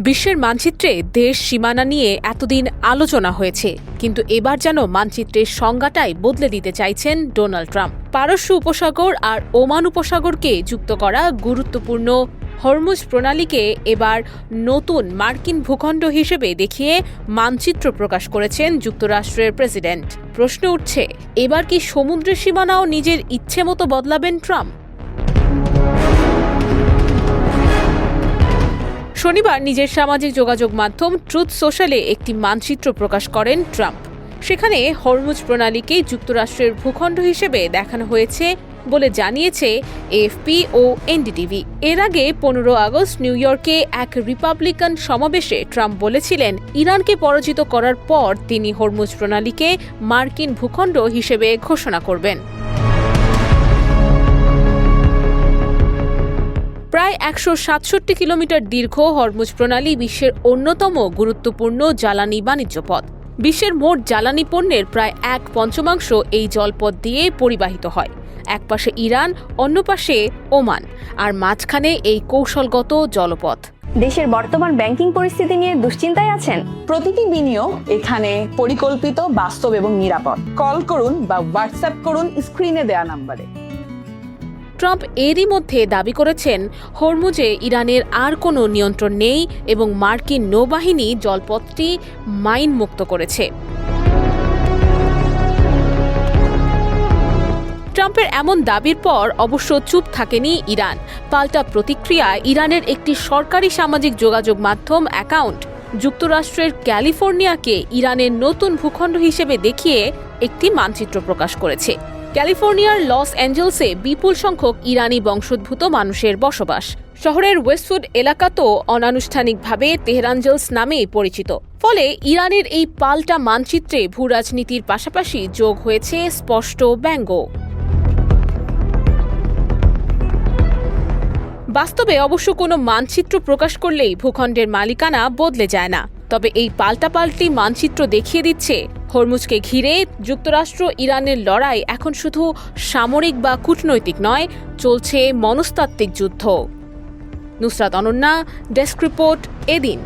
বিশ্বের মানচিত্রে দেশ সীমানা নিয়ে এতদিন আলোচনা হয়েছে, কিন্তু এবার যেন মানচিত্রের সংজ্ঞাটাই বদলে দিতে চাইছেন ডোনাল্ড ট্রাম্প। পারস্য উপসাগর আর ওমান উপসাগরকে যুক্ত করা গুরুত্বপূর্ণ হরমুজ প্রণালীকে এবার নতুন মার্কিন ভূখণ্ড হিসেবে দেখিয়ে মানচিত্র প্রকাশ করেছেন যুক্তরাষ্ট্রের প্রেসিডেন্ট। প্রশ্ন উঠছে, এবার কি সমুদ্রের সীমানাও নিজের ইচ্ছে মতো বদলাবেন ট্রাম্প? শনিবার নিজের সামাজিক যোগাযোগ মাধ্যম ট্রুথ সোশ্যালে একটি মানচিত্র প্রকাশ করেন ট্রাম্প। সেখানে হরমুজ প্রণালীকে যুক্তরাষ্ট্রের ভূখণ্ড হিসেবে দেখানো হয়েছে বলে জানিয়েছে এএফপি ও এনডিটিভি। এর আগে 15 আগস্ট নিউ ইয়র্কে এক রিপাবলিকান সমাবেশে ট্রাম্প বলেছিলেন, ইরানকে পরাজিত করার পর তিনি হরমুজ প্রণালীকে মার্কিন ভূখণ্ড হিসেবে ঘোষণা করবেন। প্রায় 167 কিলোমিটার দীর্ঘ হরমুজ প্রণালী বিশ্বের অন্যতম গুরুত্বপূর্ণ জ্বালানি বাণিজ্য পথ। বিশ্বের মোট জ্বালানি পণ্যের প্রায় 1/5 এই জলপথ দিয়ে পরিবাহিত হয়। এক পাশে ইরান, অন্য পাশে ওমান, আর মাঝখানে এই কৌশলগত জলপথ। দেশের বর্তমান ব্যাংকিং পরিস্থিতি নিয়ে দুশ্চিন্তায় আছেন? প্রতিটি বিনিয়োগ এখানে পরিকল্পিত, বাস্তব এবং নিরাপদ। কল করুন বা হোয়াটসঅ্যাপ করুন স্ক্রিনে দেয়া নম্বরে। ট্রাম্প এরই মধ্যে দাবি করেছেন, হরমুজে ইরানের আর কোনো নিয়ন্ত্রণ নেই এবং মার্কিন নৌবাহিনী জলপথটি মাইন মুক্ত করেছে। ট্রাম্পের এমন দাবির পর অবশ্য চুপ থাকেনি ইরান। পাল্টা প্রতিক্রিয়ায় ইরানের একটি সরকারি সামাজিক যোগাযোগ মাধ্যম অ্যাকাউন্ট যুক্তরাষ্ট্রের ক্যালিফোর্নিয়াকে ইরানের নতুন ভূখণ্ড হিসেবে দেখিয়ে একটি মানচিত্র প্রকাশ করেছে। ক্যালিফোর্নিয়ার লস অ্যাঞ্জেলসে বিপুল সংখ্যক ইরানি বংশোদ্ভূত মানুষের বসবাস। শহরের ওয়েস্টউড এলাকা তো অনানুষ্ঠানিকভাবে তেহরানজেলস নামেই পরিচিত। ফলে ইরানের এই পাল্টা মানচিত্রে ভূরাজনীতির পাশাপাশি যোগ হয়েছে স্পষ্ট ব্যঙ্গ। বাস্তবে অবশ্য কোনো মানচিত্র প্রকাশ করলেই ভূখণ্ডের মালিকানা বদলে যায় না। তবে এই পাল্টাপাল্টি মানচিত্র দেখিয়ে দিচ্ছে, হরমুজকে ঘিরে যুক্তরাষ্ট্র ইরানের লড়াই এখন শুধু সামরিক বা কূটনৈতিক নয়, চলছে মনস্তাত্ত্বিক যুদ্ধ। নুসরাত অনন্যা, ডেস্ক রিপোর্ট, এদিন।